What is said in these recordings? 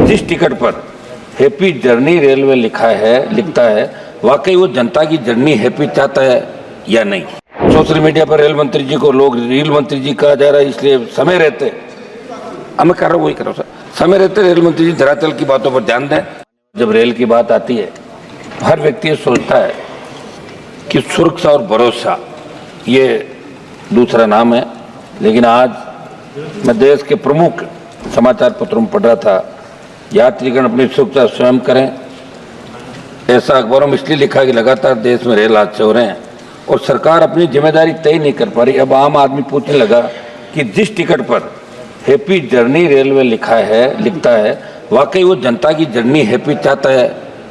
जिस टिकट पर happy journey railway लिखता है वाकई वो जनता की जर्नी हैप्पी चाहता है या नहीं। सोशल मीडिया पर रेल मंत्री जी को लोग रेल मंत्री जी कहा जा रहा है, इसलिए समय रहते मैं कर रहा हूँ वही कर रहा हूँ सर। समय रहते रेल मंत्री जी धरातल की बातों पर ध्यान दें। जब रेल की बात आती है हर व्यक्ति सोचता है कि सुरक्षा और भरोसा ये दूसरा नाम है, लेकिन आज मैं देश के प्रमुख समाचार पत्रों में पढ़ रहा था, यात्रीगण अपनी सुरक्षा स्वयं करें। ऐसा अखबारों में इसलिए लिखा कि लगातार देश में रेल हादसे हो रहे हैं और सरकार अपनी जिम्मेदारी तय नहीं कर पा रही। अब आम आदमी पूछने लगा कि जिस टिकट पर हैप्पी जर्नी रेलवे लिखता है वाकई वो जनता की जर्नी हैप्पी चाहता है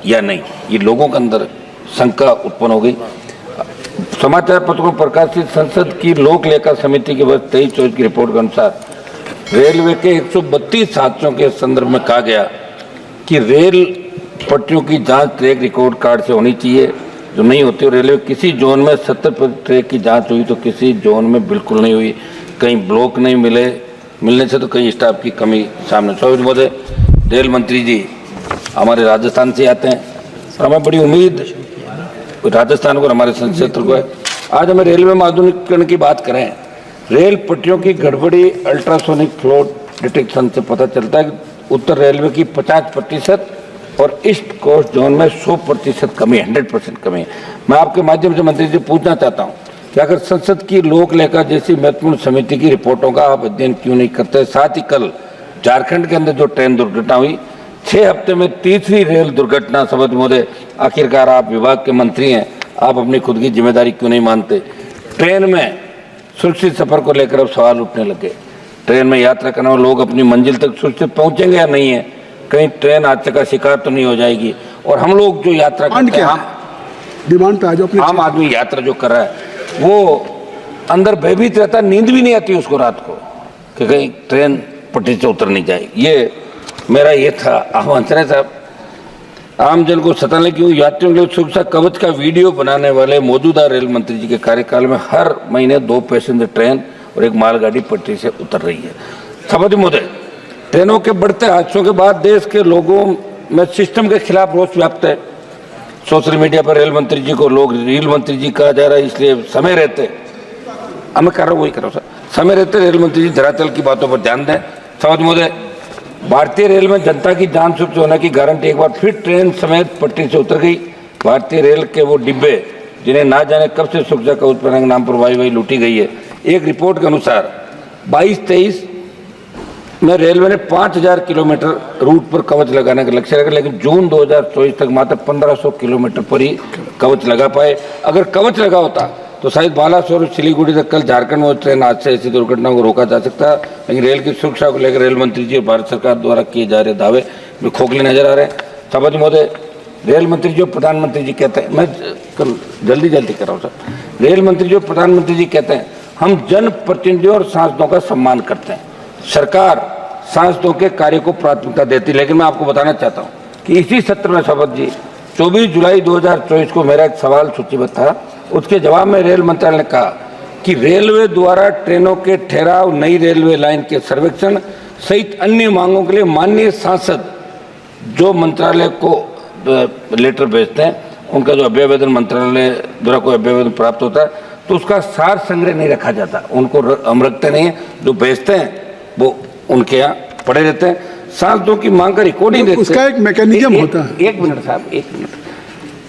या नहीं। ये लोगों के अंदर शंका उत्पन्न हो गई। समाचार पत्रों में प्रकाशित संसद की लोक लेखा समिति के वर्ष 23-24 की रिपोर्ट के अनुसार रेलवे के 132 हादसों के संदर्भ में कहा गया कि रेल पटरियों की जांच ट्रैक रिकॉर्ड कार्ड से होनी चाहिए, जो नहीं होती। और रेलवे किसी जोन में 70% ट्रैक की जांच हुई तो किसी जोन में बिल्कुल नहीं हुई। कहीं ब्लॉक नहीं मिलने से तो कहीं स्टाफ की कमी सामने। स्वाभाविक महोदय, रेल मंत्री जी हमारे राजस्थान से आते हैं और हमें बड़ी उम्मीद राजस्थान को, हमारे संसदीय क्षेत्र को है। आज हमें रेलवे में आधुनिकीकरण की बात करें। रेल पटरियों की गड़बड़ी अल्ट्रासोनिक फ्लो डिटेक्शन से पता चलता है कि उत्तर रेलवे की 50% और ईस्ट कोस्ट जोन में 100% कमी, 100% कमी है। मैं आपके माध्यम से मंत्री जी पूछना चाहता हूँ कि अगर संसद की लोक लेखा जैसी महत्वपूर्ण समिति की रिपोर्टों का आप अध्ययन क्यों नहीं करते। साथ ही कल झारखंड के अंदर जो ट्रेन दुर्घटना हुई, 6 हफ्ते में तीसरी रेल दुर्घटना। शपथ महोदय, आखिरकार आप विभाग के मंत्री हैं, आप अपनी खुद की जिम्मेदारी क्यों नहीं मानते। ट्रेन में सुरक्षित सफर को लेकर अब सवाल उठने लगे। ट्रेन में यात्रा करने वाले लोग अपनी मंजिल तक सुरक्षित पहुंचेंगे या नहीं है, कहीं ट्रेन हादसे का शिकार तो नहीं हो जाएगी। और हम लोग जो यात्रा करते हैं, डिमांड पे आ जाओ, आम आदमी यात्रा जो कर रहा है वो अंदर भयभीत रहता है, नींद भी नहीं आती उसको रात को कि कहीं ट्रेन पटरी से उतर नहीं जाएगी। ये मेरा ये था आह्वान साहब, आम जन को सताने क्यों। यात्रियों के लिए सुरक्षा कवच का वीडियो बनाने वाले मौजूदा रेल मंत्री जी के कार्यकाल में हर महीने 2 पैसेंजर ट्रेन और 1 मालगाड़ी पटरी से उतर रही है। सभापति महोदय, ट्रेनों के बढ़ते हादसों के बाद देश के लोगों में सिस्टम के खिलाफ रोष व्याप्त है। सोशल मीडिया पर रेल मंत्री जी को लोग रेल मंत्री जी कहा जा रहा है, इसलिए समय रहते मैं कर रहा हूँ वही कर रहा हूँ सर। समय रहते रेल मंत्री जी धरातल की बातों पर ध्यान दें। सभापति महोदय, भारतीय रेल में जनता की जान सुरक्षित होने की गारंटी एक बार फिर ट्रेन समेत पटरी से उतर गई। भारतीय रेल के वो डिब्बे जिन्हें ना जाने कब से सुरक्षा का उत्पन्न के नाम पर वाई लूटी गई है। एक रिपोर्ट के अनुसार 22-23 में रेलवे ने 5000 किलोमीटर रूट पर कवच लगाने का लक्ष्य रखा, लेकिन जून 2024 तक मात्र 1500 किलोमीटर पर ही कवच लगा पाए। अगर कवच लगा होता तो शायद बालासोर और सिलीगुड़ी तक कल झारखंड में ट्रेन हादसे ऐसी दुर्घटनाओं को रोका जा सकता है। लेकिन रेल की सुरक्षा को लेकर रेल मंत्री जी और भारत सरकार द्वारा किए जा रहे दावे में खोखले नजर आ रहे हैं। सभापति महोदय, रेल मंत्री जी और प्रधानमंत्री जी कहते हैं, मैं जल्दी कर रहा हूँ सर। रेल मंत्री जी और प्रधानमंत्री जी कहते हैं हम जनप्रतिनिधियों और सांसदों का सम्मान करते हैं, सरकार सांसदों के कार्य को प्राथमिकता देती है। लेकिन मैं आपको बताना चाहता हूँ कि इसी सत्र में शपथ जी 24 जुलाई 2024 को मेरा एक सवाल सूचीबद्ध था। उसके जवाब में रेल मंत्रालय ने कहा कि रेलवे द्वारा ट्रेनों के ठहराव, नई रेलवे लाइन के सर्वेक्षण सहित अन्य मांगों के लिए माननीय सांसद जो मंत्रालय को लेटर भेजते हैं, उनका जो अभ्यावेदन मंत्रालय द्वारा कोई अभ्यावेदन प्राप्त होता है तो उसका सार संग्रह नहीं रखा जाता, उनको हम रखते नहीं है। जो भेजते हैं वो उनके यहाँ पड़े रहते हैं। सांसदों की मांग का रिकॉर्डिंग उसका एक मैकेनिज्म होता है। एक मिनट साहब, 1 मिनट।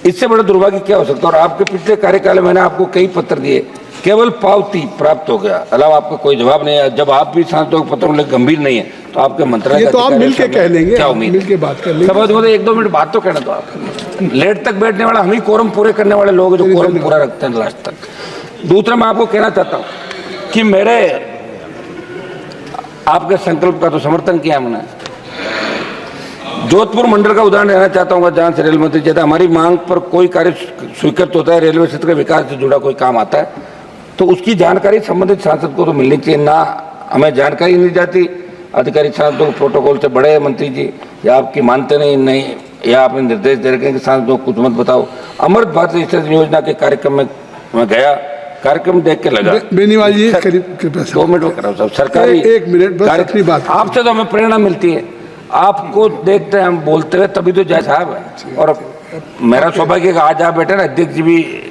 इससे बड़ा दुर्भाग्य क्या हो सकता है। और आपके पिछले कार्यकाल में मैंने आपको कई पत्र दिए, केवल पावती प्राप्त हो गया, अलावा आपका कोई जवाब नहीं है। जब आप भी सांसदों के पत्रों में गंभीर नहीं है तो आपके मंत्रालय ये तो आप मिलके कह लेंगे, क्या उम्मीद, मिलके बात कर लेंगे। समझ मुझे 1-2 मिनट बात तो कहना दो आप। लेट तक बैठने वाला हम ही कोरम पूरे करने वाले लोग जो कोरम पूरा रखते हैं लास्ट तक। दूसरा, मैं आपको कहना चाहता हूँ कि मेरे आपके संकल्प का तो समर्थन किया हमने। जोधपुर मंडल का उदाहरण लेना चाहता हूँ जहाँ से रेल मंत्री कहता है हमारी मांग पर कोई कार्य स्वीकृत होता है, रेलवे क्षेत्र के विकास से जुड़ा कोई काम आता है तो उसकी जानकारी संबंधित सांसद को तो मिलनी चाहिए। ना हमें जानकारी नहीं जाती, अधिकारी सांसदों को प्रोटोकॉल से बड़े मंत्री जी, या आपकी मानते नहीं या आपने निर्देश दे रखे कि सांसदों को कुछ मत बताओ। अमृत भारत स्टेशन योजना के कार्यक्रम में मैं गया, कार्यक्रम देख के लगा बेनीवाल जी 2 मिनट कर रहा हूँ सरकारी 1 मिनट बस अपनी बात। आपसे तो हमें प्रेरणा मिलती है। आपको देखते हैं हम बोलते हुए तभी तो जय साहब है। और मेरा सौभाग्य कि आज आप बैठे ना, अध्यक्ष जी भी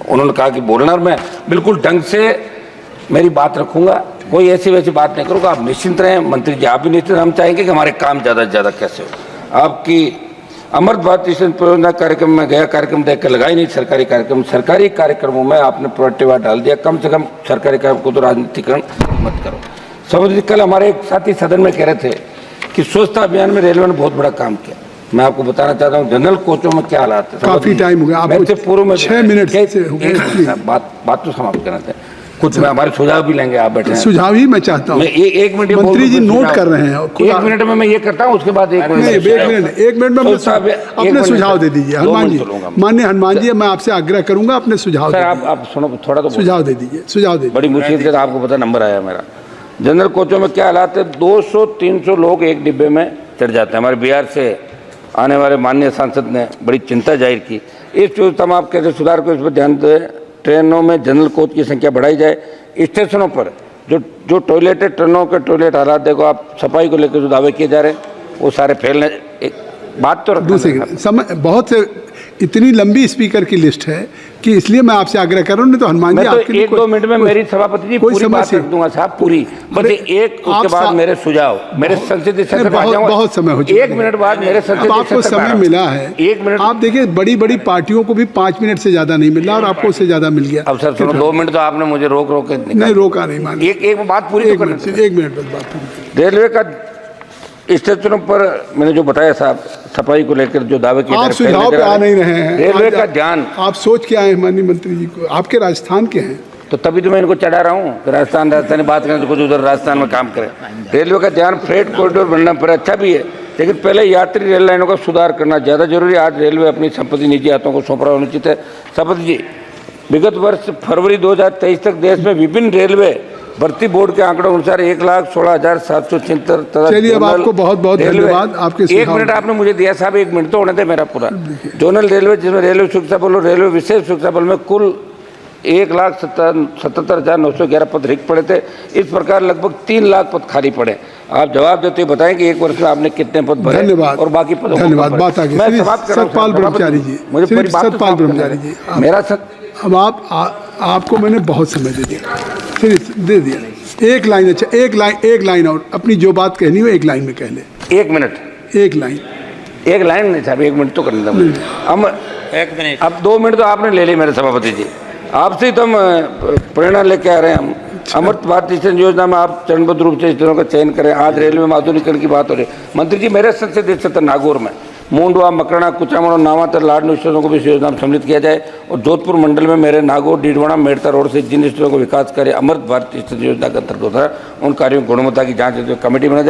उन्होंने कहा कि बोलना, और मैं बिल्कुल ढंग से मेरी बात रखूंगा, कोई ऐसी वैसी बात नहीं करूंगा। आप निश्चिंत रहें, मंत्री जी आप भी निश्चिंत। हम चाहेंगे कि हमारे काम ज़्यादा से ज़्यादा कैसे हो। आपकी अमृत भारत मिशन परियोजना कार्यक्रम में गया, कार्यक्रम देख कर लगा ही नहीं सरकारी कार्यक्रम। सरकारी कार्यक्रमों में आपने प्रोएक्टिव डाल दिया, कम से कम सरकारी कार्यक्रम को तो राजनीतिकरण मत करो। समझ, कल हमारे एक साथी सदन में कह रहे थे कि स्वच्छता अभियान में रेलवे ने बहुत बड़ा काम किया। मैं आपको बताना चाहता हूँ जनरल कोचों में क्या हालात है। काफी टाइम हो गया, आपको पूर्व में 6 मिनट से हो गए। बात तो समाप्त करना चाहिए। कुछ में हमारे सुझाव भी लेंगे, आप बैठे हैं। सुझाव ही मैं चाहता हूँ। एक मिनट मंत्री जी नोट कर रहे हैं। 1 मिनट में मैं ये करता हूँ, उसके बाद 1 मिनट 1 मिनट में अपने सुझाव दे दीजिए। हनुमान जी, माननीय हनुमान जी, मैं आपसे आग्रह करूंगा अपने सुझाव। सर आप सुनो थोड़ा तो सुझाव दे दीजिए, सुझाव दे। बड़ी मुश्किल से आपको पता नंबर आया मेरा। जनरल कोचों में क्या हालात है, 200-300 लोग एक डिब्बे में चढ़ जाते हैं। हमारे बिहार से आने वाले माननीय सांसद ने बड़ी चिंता जाहिर की। इस व्यवस्था में आप कैसे सुधार को, इस पर ध्यान दें। ट्रेनों में जनरल कोच की संख्या बढ़ाई जाए। स्टेशनों पर जो टॉयलेट है, ट्रेनों के टॉयलेट हालात देखो आप, सफाई को लेकर जो दावे किए जा रहे हैं वो सारे फैलने। एक बात तो दूसरी समय बहुत से, इतनी लंबी स्पीकर की लिस्ट है कि इसलिए मैं आपसे आग्रह कर रहा हूं। नहीं तो हनुमान जी आपके लिए 1-2 मिनट में मेरी सभापति जी पूरी बात रख दूंगा साहब, पूरी। बस एक उसके बाद मेरे सुझाव, मेरे संसदीय क्षेत्र में आ जाऊंगा। बहुत समय हो चुका है। 1 मिनट बाद मेरे संसदीय आपको समय मिला है 1 मिनट। आप देखिए, बड़ी बड़ी पार्टियों को भी 5 मिनट से ज्यादा नहीं मिल रहा और आपको उससे ज्यादा मिल गया। अब सर सुनो, 2 मिनट तो आपने मुझे रोक के नहीं रोका, नहीं मान। एक बात पूरी तो करनी। 1 मिनट बस बात पूरी। रेलवे का स्टेशनों पर मैंने जो बताया साहब, सफाई को लेकर जो दावे किए, आप सुझाव पे आ नहीं रहे हैं। रेलवे का ध्यान आप सोच के आए हैं माननीय मंत्री जी को, आपके राजस्थान के हैं तो तभी तो मैं इनको चढ़ा रहा हूँ। राजस्थानी बात करें तो कुछ उधर राजस्थान में काम करें। रेलवे का ध्यान फ्रेट कॉरिडोर बनना पर अच्छा भी है, लेकिन पहले यात्री रेल लाइनों का सुधार करना ज़्यादा जरूरी है। आज रेलवे अपनी संपत्ति निजी हाथों को सौंप रहा होना उचित है। शपथ जी, विगत वर्ष फरवरी 2023 तक देश में विभिन्न रेलवे भर्ती बोर्ड के आंकड़ों अनुसार 1,16,776। चलिए, अब आपको बहुत बहुत धन्यवाद आपके 1 मिनट आपने मुझे दिया साहब, 1 मिनट तो होने दे मेरा पूरा। जोनल रेलवे, जिसमें रेलवे सुरक्षा बल और रेलवे विशेष सुरक्षा बल में कुल 1,77,911 पद रिक्त पड़े थे। इस प्रकार लगभग 3 लाख पद खाली पड़े। आप जवाब देते हुए बताएं कि 1 वर्ष में आपने कितने पद भरे। धन्यवाद। और बाकी पदों धन्यवाद। बात आगे सतपाल ब्रह्मचारी जी, मुझे सतपाल ब्रह्मचारी जी, मेरा अब आपको मैंने बहुत समय दे दिया, फिर दे दिया। एक लाइन, अच्छा एक लाइन और अपनी जो बात कहनी हो 1 लाइन में कह ले। 1 मिनट, 1 लाइन नहीं साहब, 1 मिनट तो करने दो। हम 1 मिनट, अब 2 मिनट तो आपने ले ली मेरे सभापति जी। आपसे तो हम प्रेरणा लेके आ रहे हैं। हम अमृत भारत मिशन योजना में आप चरणबद्ध रूप से स्टेशनों का चयन करें। आज रेलवे में आधुनिकीकरण की बात हो रही है। मंत्री जी, मेरे संसदीय क्षेत्र नागौर में मूंडवा, मकराना, कुचामण और नामातर लाडनू स्टेशनों को भी इस योजना में सम्मिलित किया जाए। और जोधपुर मंडल में मेरे नागौर, डीडवाना, मेड़ता रोड से जिन स्टेशनों को विकास करे अमृत भारत स्टेशन योजना के अंतर्गत उन कार्यों की गुणवत्ता की जांच कमेटी बनाई जाए।